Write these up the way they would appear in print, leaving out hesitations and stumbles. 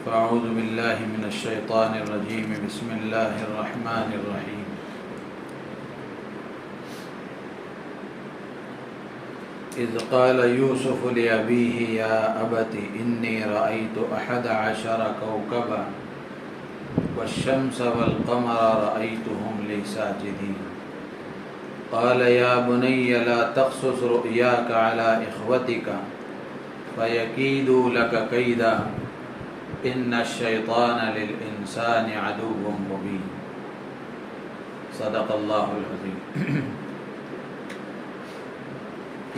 فاعوذ باللہ من الشیطان الرجیم بسم اللہ الرحمن الرحیم اذ قال یوسف لأبیہ یا ابت انی رأیت 11 کوکبا والشمس والقمر رأیتهم لی ساجدین قال یا بنی لا تقصص رؤیاک علی اخوتک فیکیدوا لک کیدا ان الشیطان للانسان عدو مبین۔ صدق اللہ العظیم۔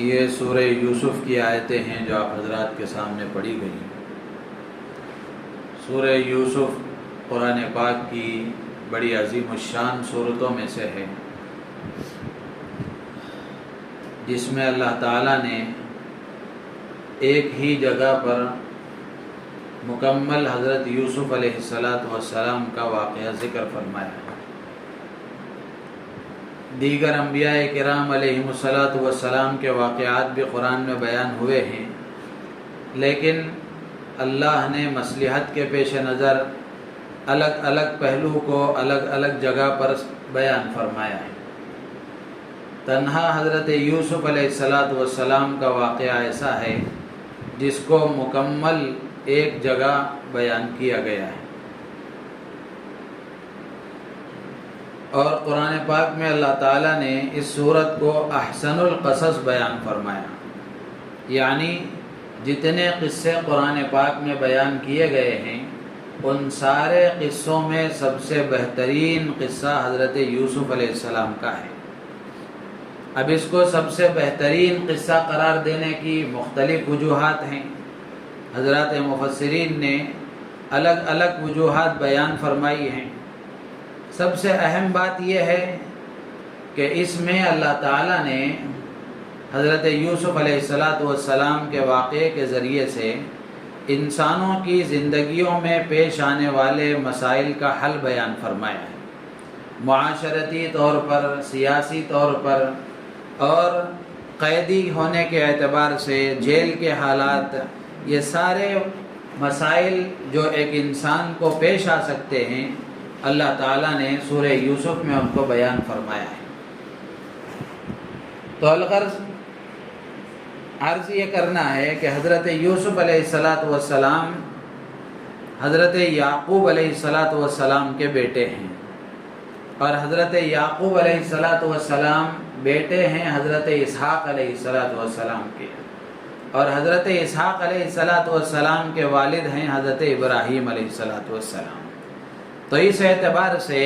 یہ سورہ یوسف کی آیتیں ہیں جو آپ حضرات کے سامنے پڑھی گئی۔ سورہ یوسف قرآن پاک کی بڑی عظیم الشان صورتوں میں سے ہے، جس میں اللہ تعالیٰ نے ایک ہی جگہ پر مکمل حضرت یوسف علیہ السلام کا واقعہ ذکر فرمایا ہے۔ دیگر انبیاء کرام علیہم السلام کے واقعات بھی قرآن میں بیان ہوئے ہیں، لیکن اللہ نے مصلحت کے پیش نظر الگ الگ پہلو کو الگ الگ جگہ پر بیان فرمایا ہے۔ تنہا حضرت یوسف علیہ السلام کا واقعہ ایسا ہے جس کو مکمل ایک جگہ بیان کیا گیا ہے، اور قرآن پاک میں اللہ تعالیٰ نے اس صورت کو احسن القصص بیان فرمایا، یعنی جتنے قصے قرآن پاک میں بیان کیے گئے ہیں ان سارے قصوں میں سب سے بہترین قصہ حضرت یوسف علیہ السلام کا ہے۔ اب اس کو سب سے بہترین قصہ قرار دینے کی مختلف وجوہات ہیں۔ حضرات مفسرین نے الگ الگ وجوہات بیان فرمائی ہیں۔ سب سے اہم بات یہ ہے کہ اس میں اللہ تعالیٰ نے حضرت یوسف علیہ السلام کے واقعے کے ذریعے سے انسانوں کی زندگیوں میں پیش آنے والے مسائل کا حل بیان فرمایا ہے، معاشرتی طور پر، سیاسی طور پر اور قیدی ہونے کے اعتبار سے جیل کے حالات، یہ سارے مسائل جو ایک انسان کو پیش آ سکتے ہیں اللہ تعالیٰ نے سورہ یوسف میں ان کو بیان فرمایا ہے۔ تو الغرض عرض یہ کرنا ہے کہ حضرت یوسف علیہ السلام حضرت یعقوب علیہ السلام کے بیٹے ہیں، اور حضرت یعقوب علیہ السلام بیٹے ہیں حضرت اسحاق علیہ السلام کے، اور حضرت اسحاق علیہ السلام کے والد ہیں حضرت ابراہیم علیہ السلام۔ تو اس اعتبار سے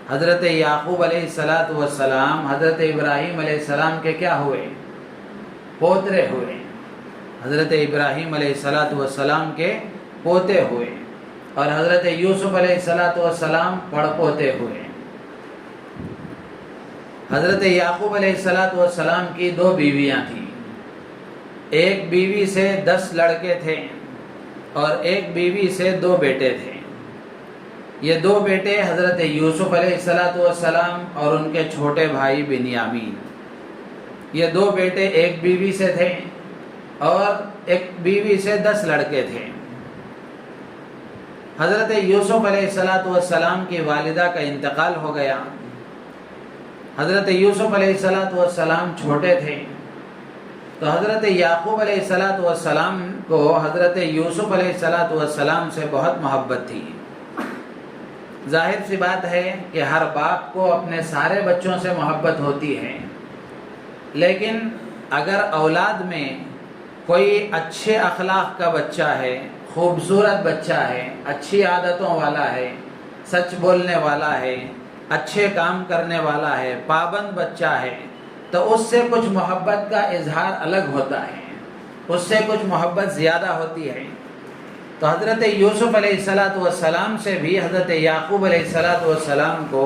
حضرت یعقوب علیہ السلام حضرت ابراہیم علیہ السلام کے کیا ہوئے؟ پوترے ہوئے۔ حضرت ابراہیم علیہ السلام کے پوتے ہوئے، اور حضرت یوسف علیہ السلام پڑپوتے ہوئے۔ حضرت یعقوب علیہ السلام کی 2 بیویاں تھیں، ایک بیوی سے 10 لڑکے تھے اور ایک بیوی سے 2 بیٹے تھے۔ یہ 2 بیٹے حضرت یوسف علیہ السلام اور ان کے چھوٹے بھائی بنیامین، یہ 2 بیٹے ایک بیوی سے تھے اور ایک بیوی سے 10 لڑکے تھے۔ حضرت یوسف علیہ السلام کی والدہ کا انتقال ہو گیا۔ حضرت یوسف علیہ السلام چھوٹے تھے، تو حضرت یعقوب علیہ السلام کو حضرت یوسف علیہ السلام سے بہت محبت تھی۔ ظاہر سی بات ہے کہ ہر باپ کو اپنے سارے بچوں سے محبت ہوتی ہے، لیکن اگر اولاد میں کوئی اچھے اخلاق کا بچہ ہے، خوبصورت بچہ ہے، اچھی عادتوں والا ہے، سچ بولنے والا ہے، اچھے کام کرنے والا ہے، پابند بچہ ہے، تو اس سے کچھ محبت کا اظہار الگ ہوتا ہے، اس سے کچھ محبت زیادہ ہوتی ہے۔ تو حضرت یوسف علیہ السلام سے بھی حضرت یعقوب علیہ السلام کو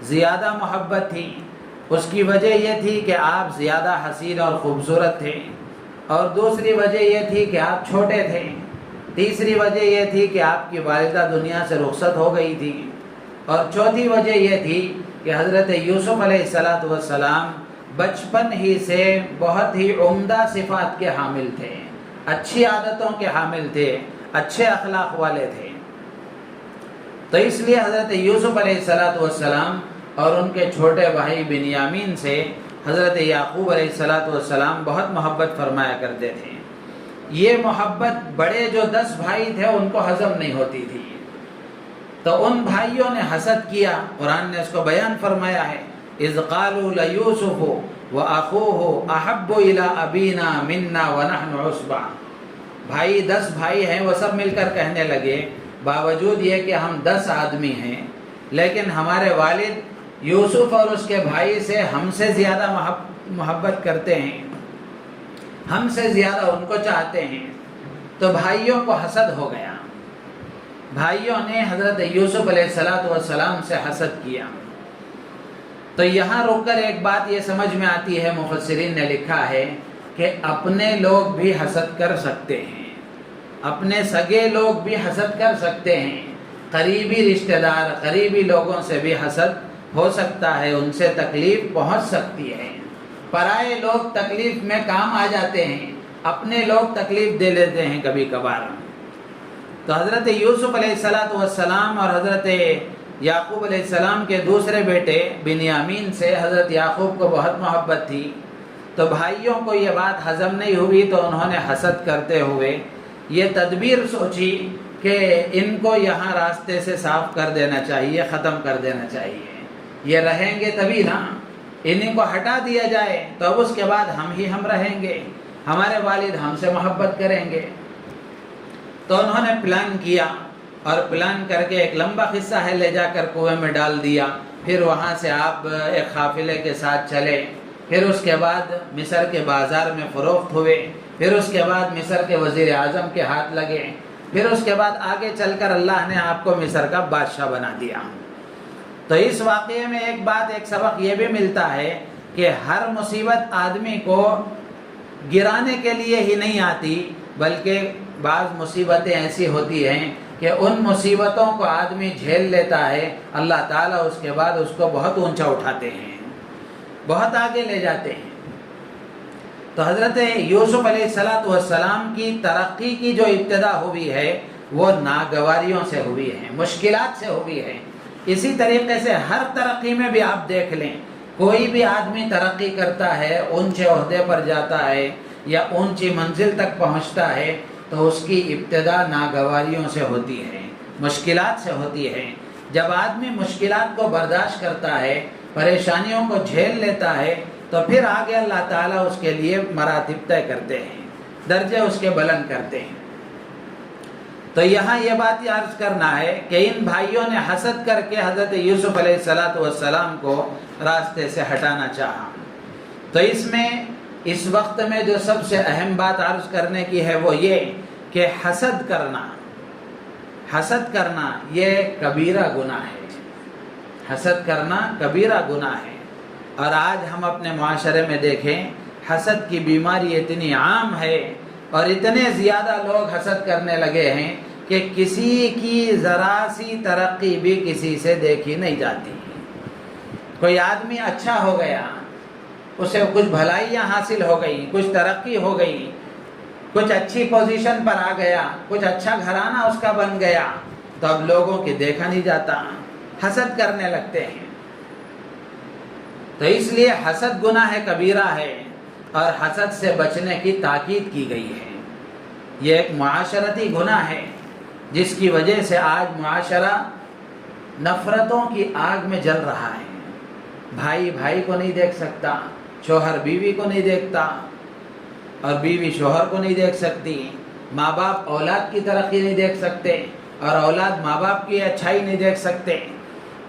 زیادہ محبت تھی۔ اس کی وجہ یہ تھی کہ آپ زیادہ حسین اور خوبصورت تھے، اور دوسری وجہ یہ تھی کہ آپ چھوٹے تھے، تیسری وجہ یہ تھی کہ آپ کی والدہ دنیا سے رخصت ہو گئی تھی، اور چوتھی وجہ یہ تھی کہ حضرت یوسف علیہ السلام بچپن ہی سے بہت ہی عمدہ صفات کے حامل تھے، اچھی عادتوں کے حامل تھے، اچھے اخلاق والے تھے۔ تو اس لیے حضرت یوسف علیہ السلام اور ان کے چھوٹے بھائی بنیامین سے حضرت یعقوب علیہ السلام بہت محبت فرمایا کرتے تھے۔ یہ محبت بڑے جو 10 بھائی تھے ان کو ہضم نہیں ہوتی تھی، تو ان بھائیوں نے حسد کیا۔ قرآن نے اس کو بیان فرمایا ہے، اذ قالوا لیوسف واخوہ احب الی ابینا منا ونحن عصبہ۔ بھائی 10 بھائی ہیں، وہ سب مل کر کہنے لگے باوجود یہ کہ ہم 10 آدمی ہیں لیکن ہمارے والد یوسف اور اس کے بھائی سے ہم سے زیادہ محبت کرتے ہیں، ہم سے زیادہ ان کو چاہتے ہیں۔ تو بھائیوں کو حسد ہو گیا، بھائیوں نے حضرت یوسف علیہ السلام سے حسد کیا۔ تو یہاں رک کر ایک بات یہ سمجھ میں آتی ہے، مفسرین نے لکھا ہے کہ اپنے لوگ بھی حسد کر سکتے ہیں، اپنے سگے لوگ بھی حسد کر سکتے ہیں، قریبی رشتہ دار قریبی لوگوں سے بھی حسد ہو سکتا ہے، ان سے تکلیف پہنچ سکتی ہے۔ پرائے لوگ تکلیف میں کام آ جاتے ہیں، اپنے لوگ تکلیف دے لیتے ہیں کبھی کبھار۔ تو حضرت یوسف علیہ السلام اور حضرت یعقوب علیہ السلام کے دوسرے بیٹے بنیامین سے حضرت یعقوب کو بہت محبت تھی، تو بھائیوں کو یہ بات ہضم نہیں ہوئی، تو انہوں نے حسد کرتے ہوئے یہ تدبیر سوچی کہ ان کو یہاں راستے سے صاف کر دینا چاہیے، ختم کر دینا چاہیے، یہ رہیں گے تبھی نا، انہیں کو ہٹا دیا جائے تو اب اس کے بعد ہم رہیں گے، ہمارے والد ہم سے محبت کریں گے۔ تو انہوں نے پلان کیا، اور پلان کر کے ایک لمبا قصہ ہے، لے جا کر کنویں میں ڈال دیا، پھر وہاں سے آپ ایک قافلے کے ساتھ چلے، پھر اس کے بعد مصر کے بازار میں فروخت ہوئے، پھر اس کے بعد مصر کے وزیر اعظم کے ہاتھ لگے، پھر اس کے بعد آگے چل کر اللہ نے آپ کو مصر کا بادشاہ بنا دیا۔ تو اس واقعے میں ایک سبق یہ بھی ملتا ہے کہ ہر مصیبت آدمی کو گرانے کے لیے ہی نہیں آتی، بلکہ بعض مصیبتیں ایسی ہوتی ہیں کہ ان مصیبتوں کو آدمی جھیل لیتا ہے، اللہ تعالیٰ اس کے بعد اس کو بہت اونچا اٹھاتے ہیں، بہت آگے لے جاتے ہیں۔ تو حضرت یوسف علیہ السلام کی ترقی کی جو ابتدا ہوئی ہے وہ ناگواریوں سے ہوئی ہے، مشکلات سے ہوئی ہے۔ اسی طریقے سے ہر ترقی میں بھی آپ دیکھ لیں، کوئی بھی آدمی ترقی کرتا ہے، اونچے عہدے پر جاتا ہے یا اونچی منزل تک پہنچتا ہے، تو اس کی ابتدا ناگواریوں سے ہوتی ہے، مشکلات سے ہوتی ہے۔ جب آدمی مشکلات کو برداشت کرتا ہے، پریشانیوں کو جھیل لیتا ہے، تو پھر آگے اللہ تعالیٰ اس کے لیے مراتب طے کرتے ہیں، درجے اس کے بلند کرتے ہیں۔ تو یہاں یہ بات عرض کرنا ہے کہ ان بھائیوں نے حسد کر کے حضرت یوسف علیہ السلام کو راستے سے ہٹانا چاہا۔ تو اس وقت میں جو سب سے اہم بات عرض کرنے کی ہے وہ یہ کہ حسد کرنا یہ کبیرہ گناہ ہے، حسد کرنا کبیرہ گناہ ہے۔ اور آج ہم اپنے معاشرے میں دیکھیں، حسد کی بیماری اتنی عام ہے اور اتنے زیادہ لوگ حسد کرنے لگے ہیں کہ کسی کی ذرا سی ترقی بھی کسی سے دیکھی نہیں جاتی۔ کوئی آدمی اچھا ہو گیا، اسے کچھ بھلائیاں حاصل ہو گئی، کچھ ترقی ہو گئی، کچھ اچھی پوزیشن پر آ گیا، کچھ اچھا گھرانہ اس کا بن گیا، تو اب لوگوں کی دیکھا نہیں جاتا، حسد کرنے لگتے ہیں۔ تو اس لیے حسد گناہ کبیرہ ہے اور حسد سے بچنے کی تاکید کی گئی ہے۔ یہ ایک معاشرتی گناہ ہے جس کی وجہ سے آج معاشرہ نفرتوں کی آگ میں جل رہا ہے۔ بھائی بھائی کو نہیں دیکھ سکتا، شوہر بیوی کو نہیں دیکھتا، اور بیوی شوہر کو نہیں دیکھ سکتی، ماں باپ اولاد کی ترقی نہیں دیکھ سکتے، اور اولاد ماں باپ کی اچھائی نہیں دیکھ سکتے،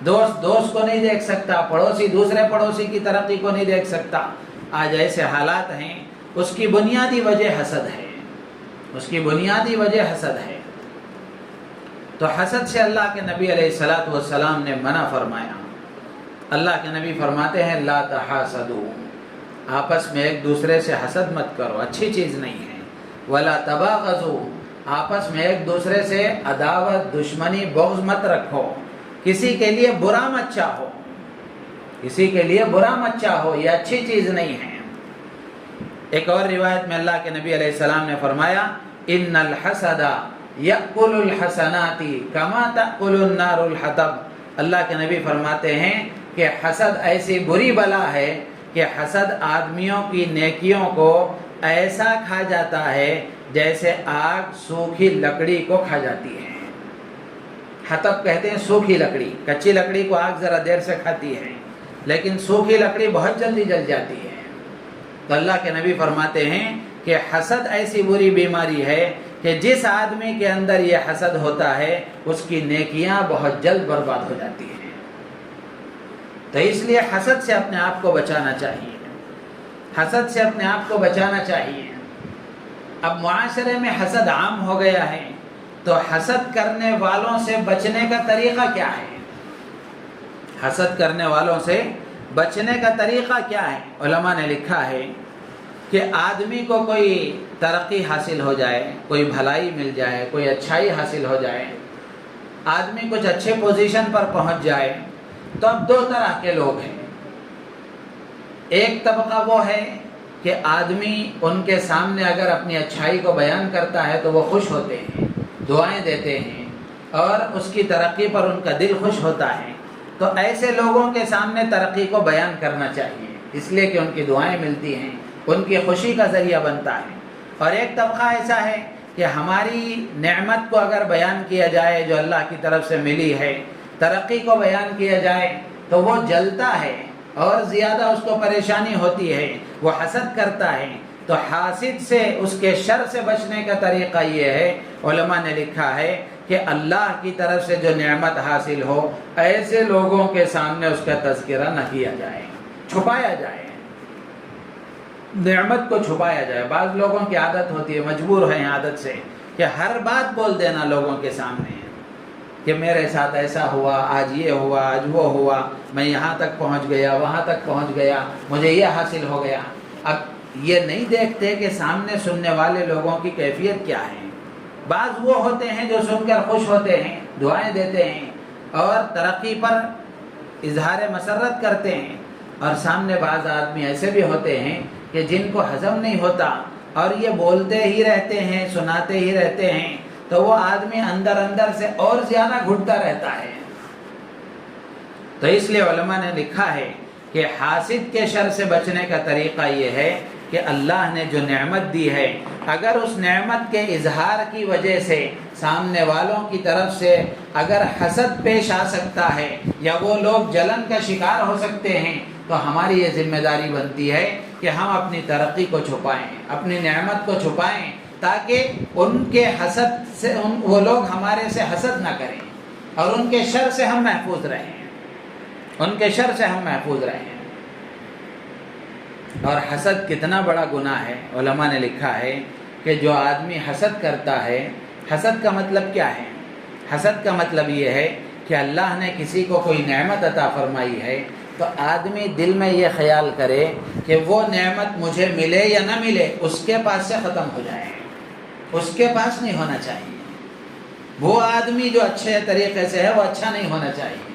دوست کو نہیں دیکھ سکتا، پڑوسی دوسرے پڑوسی کی ترقی کو نہیں دیکھ سکتا۔ آج ایسے حالات ہیں، اس کی بنیادی وجہ حسد ہے، اس کی بنیادی وجہ حسد ہے۔ تو حسد سے اللہ کے نبی علیہ السلام نے منع فرمایا۔ اللہ کے نبی فرماتے ہیں لا تحاسدوا، آپس میں ایک دوسرے سے حسد مت کرو، اچھی چیز نہیں ہے۔ ولا تباغضوا، آپس میں ایک دوسرے سے عداوت، دشمنی، بغض مت رکھو، کسی کے لیے برا مت چاہو، کسی کے لیے برا مت چاہو، یہ اچھی چیز نہیں ہے۔ ایک اور روایت میں اللہ کے نبی علیہ السلام نے فرمایا ان الحسد یأکل الحسنات کما تأکل النار الحطب۔ اللہ کے نبی فرماتے ہیں کہ حسد ایسی بری بلا ہے کہ حسد آدمیوں کی نیکیوں کو ایسا کھا جاتا ہے جیسے آگ سوکھی لکڑی کو کھا جاتی ہے۔ حطب کہتے ہیں سوکھی لکڑی، کچی لکڑی کو آگ ذرا دیر سے کھاتی ہے، لیکن سوکھی لکڑی بہت جلدی جل جاتی ہے۔ تو اللہ کے نبی فرماتے ہیں کہ حسد ایسی بری بیماری ہے کہ جس آدمی کے اندر یہ حسد ہوتا ہے اس کی نیکیاں بہت جلد برباد ہو جاتی ہیں۔ تو اس لیے حسد سے اپنے آپ کو بچانا چاہیے، حسد سے اپنے آپ کو بچانا چاہیے۔ اب معاشرے میں حسد عام ہو گیا ہے، تو حسد کرنے والوں سے بچنے کا طریقہ کیا ہے؟ حسد کرنے والوں سے بچنے کا طریقہ کیا ہے؟ علماء نے لکھا ہے کہ آدمی کو کوئی ترقی حاصل ہو جائے، کوئی بھلائی مل جائے، کوئی اچھائی حاصل ہو جائے، آدمی کچھ اچھے پوزیشن پر پہنچ جائے، تو اب دو طرح کے لوگ ہیں۔ ایک طبقہ وہ ہے کہ آدمی ان کے سامنے اگر اپنی اچھائی کو بیان کرتا ہے تو وہ خوش ہوتے ہیں، دعائیں دیتے ہیں، اور اس کی ترقی پر ان کا دل خوش ہوتا ہے۔ تو ایسے لوگوں کے سامنے ترقی کو بیان کرنا چاہیے، اس لیے کہ ان کی دعائیں ملتی ہیں، ان کی خوشی کا ذریعہ بنتا ہے۔ اور ایک طبقہ ایسا ہے کہ ہماری نعمت کو اگر بیان کیا جائے جو اللہ کی طرف سے ملی ہے، ترقی کو بیان کیا جائے تو وہ جلتا ہے اور زیادہ اس کو پریشانی ہوتی ہے، وہ حسد کرتا ہے۔ تو حاسد سے، اس کے شر سے بچنے کا طریقہ یہ ہے، علماء نے لکھا ہے کہ اللہ کی طرف سے جو نعمت حاصل ہو ایسے لوگوں کے سامنے اس کا تذکرہ نہ کیا جائے، چھپایا جائے، نعمت کو چھپایا جائے۔ بعض لوگوں کی عادت ہوتی ہے، مجبور ہیں عادت سے، کہ ہر بات بول دینا لوگوں کے سامنے کہ میرے ساتھ ایسا ہوا، آج یہ ہوا، آج وہ ہوا، میں یہاں تک پہنچ گیا، وہاں تک پہنچ گیا، مجھے یہ حاصل ہو گیا۔ اب یہ نہیں دیکھتے کہ سامنے سننے والے لوگوں کی کیفیت کیا ہے۔ بعض وہ ہوتے ہیں جو سن کر خوش ہوتے ہیں، دعائیں دیتے ہیں اور ترقی پر اظہار مسرت کرتے ہیں، اور سامنے بعض آدمی ایسے بھی ہوتے ہیں کہ جن کو ہضم نہیں ہوتا اور یہ بولتے ہی رہتے ہیں، سناتے ہی رہتے ہیں، تو وہ آدمی اندر اندر سے اور زیادہ گھٹتا رہتا ہے۔ تو اس لیے علماء نے لکھا ہے کہ حاسد کے شر سے بچنے کا طریقہ یہ ہے کہ اللہ نے جو نعمت دی ہے، اگر اس نعمت کے اظہار کی وجہ سے سامنے والوں کی طرف سے اگر حسد پیش آ سکتا ہے یا وہ لوگ جلن کا شکار ہو سکتے ہیں، تو ہماری یہ ذمہ داری بنتی ہے کہ ہم اپنی ترقی کو چھپائیں، اپنی نعمت کو چھپائیں، تاکہ ان کے حسد سے وہ لوگ ہمارے سے حسد نہ کریں اور ان کے شر سے ہم محفوظ رہیں، ان کے شر سے ہم محفوظ رہیں۔ اور حسد کتنا بڑا گناہ ہے، علماء نے لکھا ہے کہ جو آدمی حسد کرتا ہے، حسد کا مطلب کیا ہے؟ حسد کا مطلب یہ ہے کہ اللہ نے کسی کو کوئی نعمت عطا فرمائی ہے تو آدمی دل میں یہ خیال کرے کہ وہ نعمت مجھے ملے یا نہ ملے اس کے پاس سے ختم ہو جائے، اس کے پاس نہیں ہونا چاہیے۔ وہ آدمی جو اچھے طریقے سے ہے وہ اچھا نہیں ہونا چاہیے۔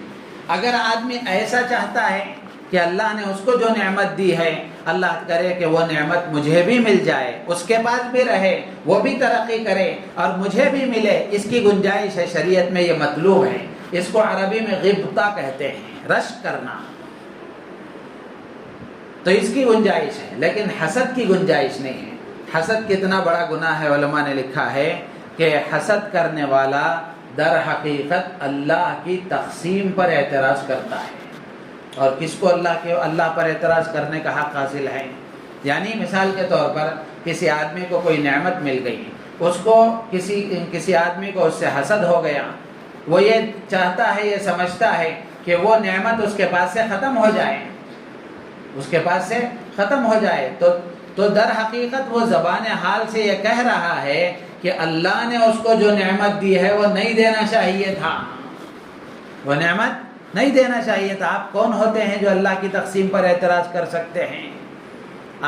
اگر آدمی ایسا چاہتا ہے کہ اللہ نے اس کو جو نعمت دی ہے، اللہ کرے کہ وہ نعمت مجھے بھی مل جائے، اس کے پاس بھی رہے، وہ بھی ترقی کرے اور مجھے بھی ملے، اس کی گنجائش ہے، شریعت میں یہ مطلوب ہے۔ اس کو عربی میں غبطہ کہتے ہیں، رشک کرنا، تو اس کی گنجائش ہے، لیکن حسد کی گنجائش نہیں ہے۔ حسد کتنا بڑا گناہ ہے، علماء نے لکھا ہے کہ حسد کرنے والا در حقیقت اللہ کی تقسیم پر اعتراض کرتا ہے۔ اور کس کو اللہ پر اعتراض کرنے کا حق حاصل ہے؟ یعنی مثال کے طور پر کسی آدمی کو کوئی نعمت مل گئی، اس کو کسی آدمی کو اس سے حسد ہو گیا، وہ یہ چاہتا ہے، یہ سمجھتا ہے کہ وہ نعمت اس کے پاس سے ختم ہو جائے، اس کے پاس سے ختم ہو جائے، تو در حقیقت وہ زبان حال سے یہ کہہ رہا ہے کہ اللہ نے اس کو جو نعمت دی ہے وہ نہیں دینا چاہیے تھا، وہ نعمت نہیں دینا چاہیے تھا۔ آپ کون ہوتے ہیں جو اللہ کی تقسیم پر اعتراض کر سکتے ہیں؟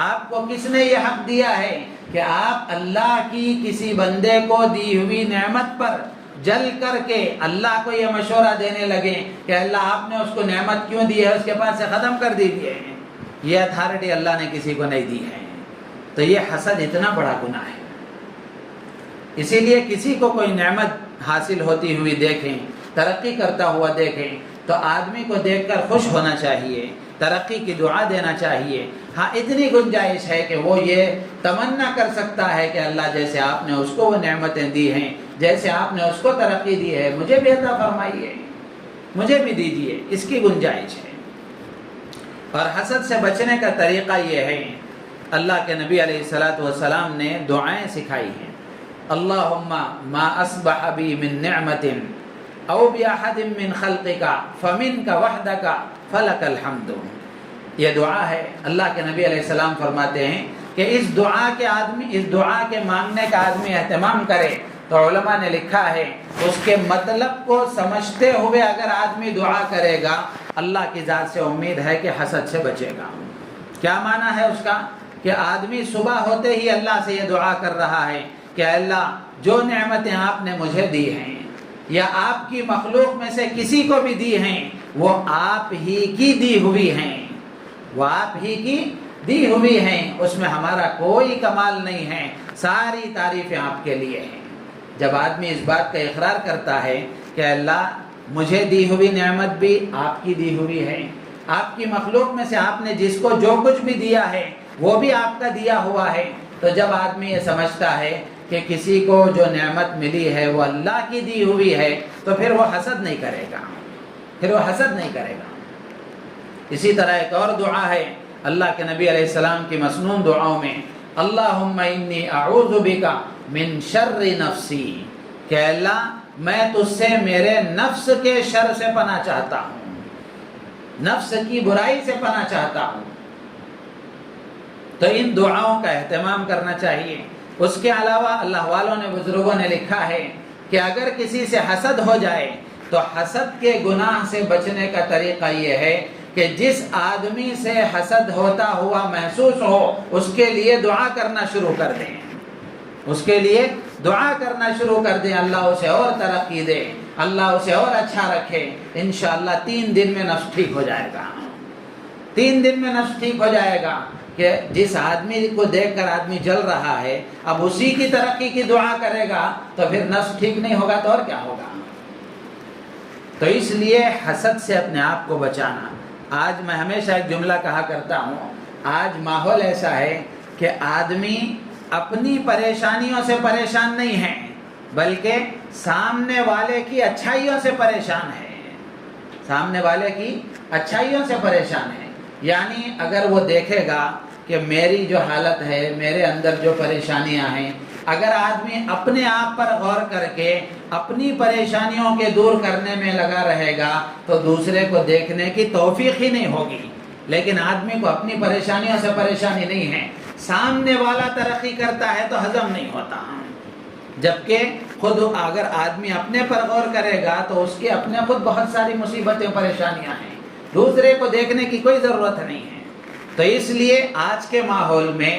آپ کو کس نے یہ حق دیا ہے کہ آپ اللہ کی کسی بندے کو دی ہوئی نعمت پر جل کر کے اللہ کو یہ مشورہ دینے لگے کہ اللہ آپ نے اس کو نعمت کیوں دی ہے، اس کے پاس سے ختم کر دیجیے؟ یہ اتھارٹی اللہ نے کسی کو نہیں دی ہے۔ تو یہ حسد اتنا بڑا گناہ ہے۔ اسی لیے کسی کو کوئی نعمت حاصل ہوتی ہوئی دیکھیں، ترقی کرتا ہوا دیکھیں تو آدمی کو دیکھ کر خوش ہونا چاہیے، ترقی کی دعا دینا چاہیے۔ ہاں اتنی گنجائش ہے کہ وہ یہ تمنا کر سکتا ہے کہ اللہ جیسے آپ نے اس کو وہ نعمتیں دی ہیں، جیسے آپ نے اس کو ترقی دی ہے، مجھے بھی عطا فرمائیے، مجھے بھی دیجیے، اس کی گنجائش ہے۔ اور حسد سے بچنے کا طریقہ یہ ہے، اللہ کے نبی علیہ الصلوۃ والسلام نے دعائیں سکھائی ہیں۔ اللہم ما اصبح بی من نعمت او باحد من خلقک فمنک وحدک فلک الحمد۔ یہ دعا ہے، اللہ کے نبی علیہ السلام فرماتے ہیں کہ اس دعا کے مانگنے کا آدمی اہتمام کرے تو علماء نے لکھا ہے اس کے مطلب کو سمجھتے ہوئے اگر آدمی دعا کرے گا، اللہ کی ذات سے امید ہے کہ حسد سے بچے گا۔ کیا معنی ہے اس کا؟ کہ آدمی صبح ہوتے ہی اللہ سے یہ دعا کر رہا ہے کہ اللہ جو نعمتیں آپ نے مجھے دی ہیں یا آپ کی مخلوق میں سے کسی کو بھی دی ہیں وہ آپ ہی کی دی ہوئی ہیں، وہ آپ ہی کی دی ہوئی ہیں، اس میں ہمارا کوئی کمال نہیں ہے، ساری تعریفیں آپ کے لیے ہیں۔ جب آدمی اس بات کا اقرار کرتا ہے کہ اللہ مجھے دی ہوئی نعمت بھی آپ کی دی ہوئی ہے، آپ کی مخلوق میں سے آپ نے جس کو جو کچھ بھی دیا ہے وہ بھی آپ کا دیا ہوا ہے، تو جب آدمی یہ سمجھتا ہے کہ کسی کو جو نعمت ملی ہے وہ اللہ کی دی ہوئی ہے تو پھر وہ حسد نہیں کرے گا، پھر وہ حسد نہیں کرے گا۔ اسی طرح ایک اور دعا ہے اللہ کے نبی علیہ السلام کی مسنون دعاؤں میں، اللہم انی اعوذ بک من شر نفسی، کہ اللہ میں تجھ سے میرے نفس کے شر سے پناہ چاہتا ہوں، نفس کی برائی سے پناہ چاہتا ہوں۔ تو ان دعاؤں کا اہتمام کرنا چاہیے۔ اس کے علاوہ اللہ والوں نے، بزرگوں نے لکھا ہے کہ اگر کسی سے حسد ہو جائے تو حسد کے گناہ سے بچنے کا طریقہ یہ ہے کہ جس آدمی سے حسد ہوتا ہوا محسوس ہو اس کے لیے دعا کرنا شروع کر دیں، اس کے لیے دعا کرنا شروع کر دیں، اللہ اسے اور ترقی دے، اللہ اسے اور اچھا رکھے، انشاءاللہ 3 دن میں نفس ٹھیک ہو جائے گا، 3 دن میں نفس ٹھیک ہو جائے گا۔ کہ جس آدمی کو دیکھ کر آدمی جل رہا ہے اب اسی کی ترقی کی دعا کرے گا تو پھر نفس ٹھیک نہیں ہوگا تو اور کیا ہوگا۔ تو اس لیے حسد سے اپنے آپ کو بچانا۔ آج میں ہمیشہ ایک جملہ کہا کرتا ہوں، آج ماحول ایسا ہے کہ آدمی اپنی پریشانیوں سے پریشان نہیں ہے بلکہ سامنے والے کی اچھائیوں سے پریشان ہے، سامنے والے کی اچھائیوں سے پریشان ہے۔ یعنی اگر وہ دیکھے گا کہ میری جو حالت ہے، میرے اندر جو پریشانیاں ہیں، اگر آدمی اپنے آپ پر غور کر کے اپنی پریشانیوں کے دور کرنے میں لگا رہے گا تو دوسرے کو دیکھنے کی توفیق ہی نہیں ہوگی۔ لیکن آدمی کو اپنی پریشانیوں سے پریشانی نہیں ہے، سامنے والا ترقی کرتا ہے تو ہضم نہیں ہوتا، جبکہ خود اگر آدمی اپنے پر غور کرے گا تو اس کے اپنے خود بہت ساری مصیبتیں پریشانیاں ہیں، دوسرے کو دیکھنے کی کوئی ضرورت نہیں ہے۔ تو اس لیے آج کے ماحول میں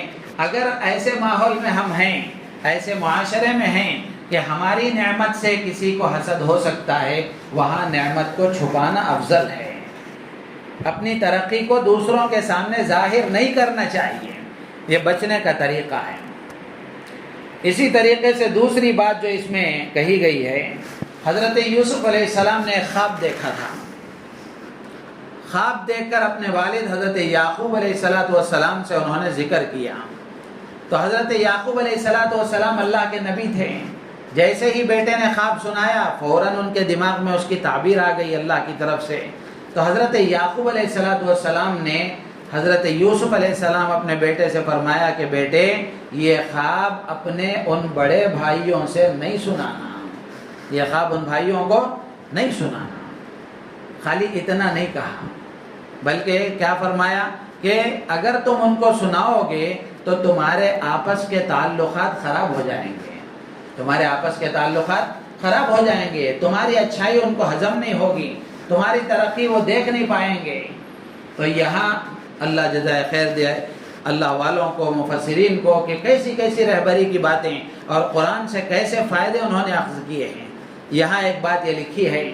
اگر ایسے ماحول میں ہم ہیں، ایسے معاشرے میں ہیں کہ ہماری نعمت سے کسی کو حسد ہو سکتا ہے، وہاں نعمت کو چھپانا افضل ہے، اپنی ترقی کو دوسروں کے سامنے ظاہر نہیں کرنا چاہیے، یہ بچنے کا طریقہ ہے۔ اسی طریقے سے دوسری بات جو اس میں کہی گئی ہے، حضرت یوسف علیہ السلام نے ایک خواب دیکھا تھا، خواب دیکھ کر اپنے والد حضرت یعقوب علیہ السلام سے انہوں نے ذکر کیا۔ تو حضرت یعقوب علیہ السلام اللہ کے نبی تھے، جیسے ہی بیٹے نے خواب سنایا فوراً ان کے دماغ میں اس کی تعبیر آ گئی اللہ کی طرف سے۔ تو حضرت یعقوب علیہ السلام نے حضرت یوسف علیہ السلام اپنے بیٹے سے فرمایا کہ بیٹے یہ خواب اپنے ان بڑے بھائیوں سے نہیں سنانا، یہ خواب ان بھائیوں کو نہیں سنانا۔ خالی اتنا نہیں کہا بلکہ کیا فرمایا کہ اگر تم ان کو سناؤ گے تو تمہارے آپس کے تعلقات خراب ہو جائیں گے، تمہارے آپس کے تعلقات خراب ہو جائیں گے، تمہاری اچھائی ان کو ہضم نہیں ہوگی، تمہاری ترقی وہ دیکھ نہیں پائیں گے۔ تو یہاں اللہ جزائے خیر دے اللہ والوں کو، مفسرین کو کہ کیسی کیسی رہبری کی باتیں اور قرآن سے کیسے فائدے انہوں نے اخذ کیے ہیں۔ یہاں ایک بات یہ لکھی ہے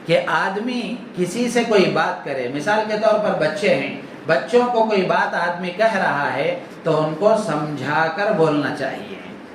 کہ آدمی کسی سے کوئی بات کرے، مثال کے طور پر بچے ہیں، بچوں کو کوئی بات آدمی کہہ رہا ہے تو ان کو سمجھا کر بولنا چاہیے،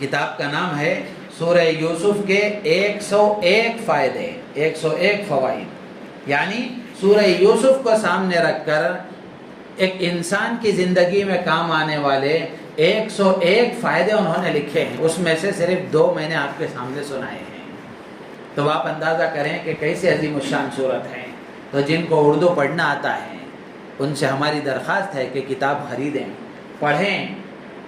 کتاب کا نام ہے سورہ یوسف کے 101 فائدے، 101 فوائد، یعنی سورہ یوسف کو سامنے رکھ کر ایک انسان کی زندگی میں کام آنے والے 101 فائدے انہوں نے لکھے ہیں، اس میں سے صرف 2 میں نے آپ کے سامنے سنائے ہیں۔ تو آپ اندازہ کریں کہ کیسے عظیم الشان صورت ہے۔ تو جن کو اردو پڑھنا آتا ہے ان سے ہماری درخواست ہے کہ کتاب خریدیں، پڑھیں،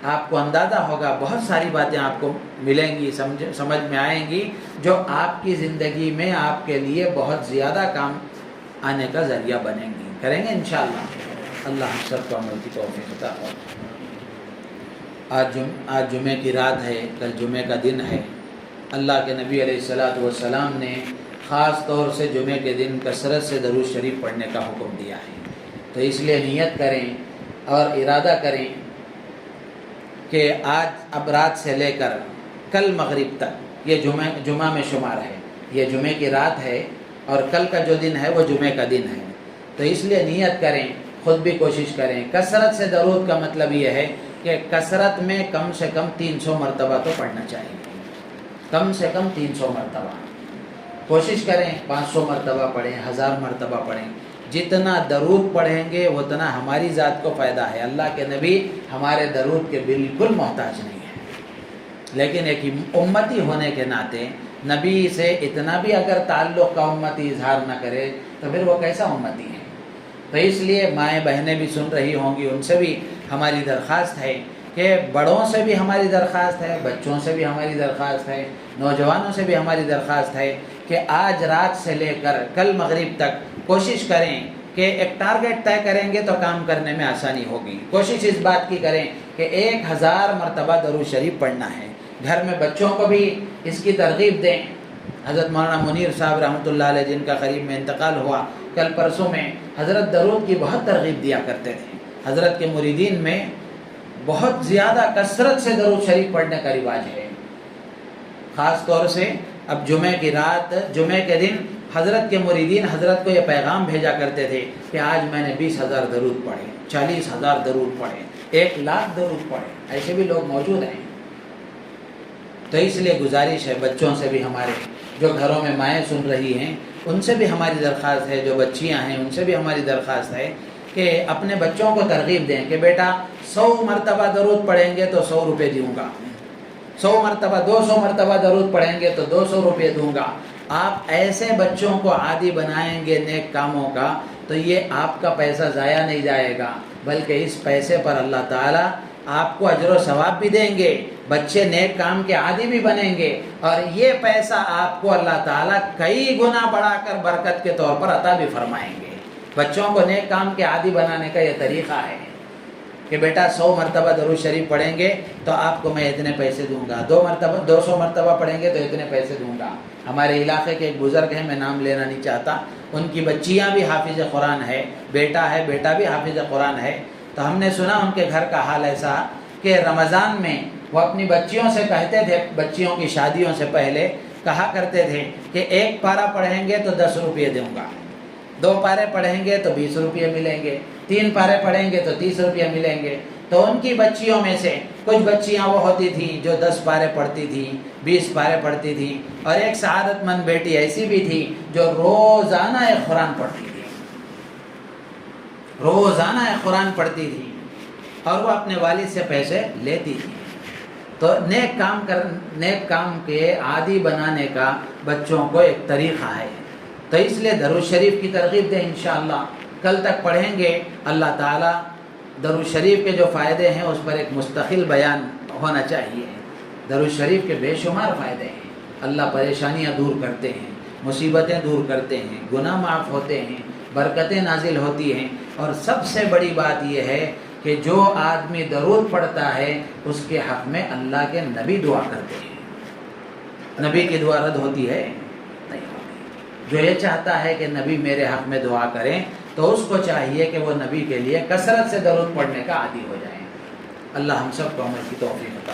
آپ کو اندازہ ہوگا بہت ساری باتیں آپ کو ملیں گی، سمجھ میں آئیں گی، جو آپ کی زندگی میں آپ کے لیے بہت زیادہ کام آنے کا ذریعہ بنیں گی۔ کریں گے انشاءاللہ۔ اللہ ہم سب کو عمل کی توفیق عطا فرمائے۔ آج جمعے کی رات ہے، کل جمعے کا دن ہے۔ اللہ کے نبی علیہ الصلوۃ والسلام نے خاص طور سے جمعے کے دن کثرت سے درود شریف پڑھنے کا حکم دیا ہے، تو اس لیے نیت کریں اور ارادہ کریں کہ آج اب رات سے لے کر کل مغرب تک، یہ جمعہ میں شمار ہے، یہ جمعے کی رات ہے اور کل کا جو دن ہے وہ جمعے کا دن ہے، تو اس لیے نیت کریں، خود بھی کوشش کریں۔ کثرت سے درود کا مطلب یہ ہے کہ کثرت میں کم سے کم 300 مرتبہ تو پڑھنا چاہیے، کم سے کم 300 مرتبہ۔ کوشش کریں 500 مرتبہ پڑھیں، 1000 مرتبہ پڑھیں۔ جتنا درود پڑھیں گے اتنا ہماری ذات کو فائدہ ہے۔ اللہ کے نبی ہمارے درود کے بالکل محتاج نہیں ہیں، لیکن ایک امتی ہونے کے ناطے نبی سے اتنا بھی اگر تعلق کا امتی اظہار نہ کرے تو پھر وہ کیسا امتی ہے؟ تو اس لیے مائیں بہنیں بھی سن رہی ہوں گی، ان سے بھی ہماری درخواست ہے کہ بڑوں سے بھی ہماری درخواست ہے، بچوں سے بھی ہماری درخواست ہے، نوجوانوں سے بھی ہماری درخواست ہے کہ آج رات سے لے کر کل مغرب تک کوشش کریں کہ ایک ٹارگٹ طے کریں گے تو کام کرنے میں آسانی ہوگی۔ کوشش اس بات کی کریں کہ 1000 مرتبہ درود شریف پڑھنا ہے۔ گھر میں بچوں کو بھی اس کی ترغیب دیں۔ حضرت مولانا منیر صاحب رحمۃ اللہ علیہ جن کا قریب میں انتقال ہوا کل پرسوں میں، حضرت درود کی بہت ترغیب دیا کرتے تھے۔ حضرت کے مریدین میں بہت زیادہ کثرت سے درود شریف پڑھنے کا رواج ہے، خاص طور سے اب جمعے کی رات، جمعے کے دن حضرت کے مریدین حضرت کو یہ پیغام بھیجا کرتے تھے کہ آج میں نے 20,000 درود پڑھے، 40,000 درود پڑھے، 1,00,000 درود پڑھے، ایسے بھی لوگ موجود ہیں۔ تو اس لیے گزارش ہے بچوں سے بھی، ہمارے جو گھروں میں مائیں سن رہی ہیں ان سے بھی ہماری درخواست ہے، جو بچیاں ہیں ان سے بھی ہماری درخواست ہے کہ اپنے بچوں کو ترغیب دیں کہ بیٹا 100 مرتبہ درود پڑھیں گے تو 100 روپے دوں گا، 100 مرتبہ 200 مرتبہ درود پڑھیں گے تو 200 روپے دوں گا۔ آپ ایسے بچوں کو عادی بنائیں گے نیک کاموں کا تو یہ آپ کا پیسہ ضائع نہیں جائے گا، بلکہ اس پیسے پر اللہ تعالیٰ آپ کو اجر و ثواب بھی دیں گے، بچے نیک کام کے عادی بھی بنیں گے، اور یہ پیسہ آپ کو اللہ تعالیٰ کئی گنا بڑھا کر برکت کے طور پر عطا بھی فرمائیں گے۔ بچوں کو نیک کام کے عادی بنانے کا یہ طریقہ ہے کہ بیٹا 100 مرتبہ درود شریف پڑھیں گے تو آپ کو میں اتنے پیسے دوں گا، 200 مرتبہ پڑھیں گے تو اتنے پیسے دوں گا۔ ہمارے علاقے کے ایک بزرگ ہیں، میں نام لینا نہیں چاہتا، ان کی بچیاں بھی حافظ قرآن ہے، بیٹا ہے، بیٹا بھی حافظ قرآن ہے، تو ہم نے سنا ان کے گھر کا حال ایسا کہ رمضان میں وہ اپنی بچیوں سے کہتے تھے، بچیوں کی شادیوں سے پہلے کہا کرتے تھے کہ 1 پارہ پڑھیں گے تو 10 روپے دوں گا، 2 پارے پڑھیں گے تو 20 روپے ملیں گے، 3 پارے پڑھیں گے تو 30 روپے ملیں گے۔ تو ان کی بچیوں میں سے کچھ بچیاں وہ ہوتی تھیں جو 10 پارے پڑھتی تھیں، 20 پارے پڑھتی تھیں، اور ایک سعادت مند بیٹی ایسی بھی تھی جو روزانہ ایک قرآن پڑھتی تھی، روزانہ ایک قرآن پڑھتی تھی، اور وہ اپنے والد سے پیسے لیتی تھی۔ تو نیک کام کے عادی بنانے کا بچوں کو ایک طریقہ ہے، تو اس لیے درود شریف کی ترغیب دیں۔ انشاءاللہ کل تک پڑھیں گے، اللہ تعالیٰ درود شریف کے جو فائدے ہیں اس پر ایک مستقل بیان ہونا چاہیے۔ درود شریف کے بے شمار فائدے ہیں، اللہ پریشانیاں دور کرتے ہیں، مصیبتیں دور کرتے ہیں، گناہ معاف ہوتے ہیں، برکتیں نازل ہوتی ہیں، اور سب سے بڑی بات یہ ہے کہ جو آدمی درود پڑھتا ہے اس کے حق میں اللہ کے نبی دعا کرتے ہیں۔ نبی کی دعا رد ہوتی ہے؟ نہیں ہوتی۔ جو یہ چاہتا ہے کہ نبی میرے حق میں دعا کریں تو اس کو چاہیے کہ وہ نبی کے لیے کثرت سے درود پڑھنے کا عادی ہو جائیں۔ اللہ ہم سب کو عمل کی توفیق عطا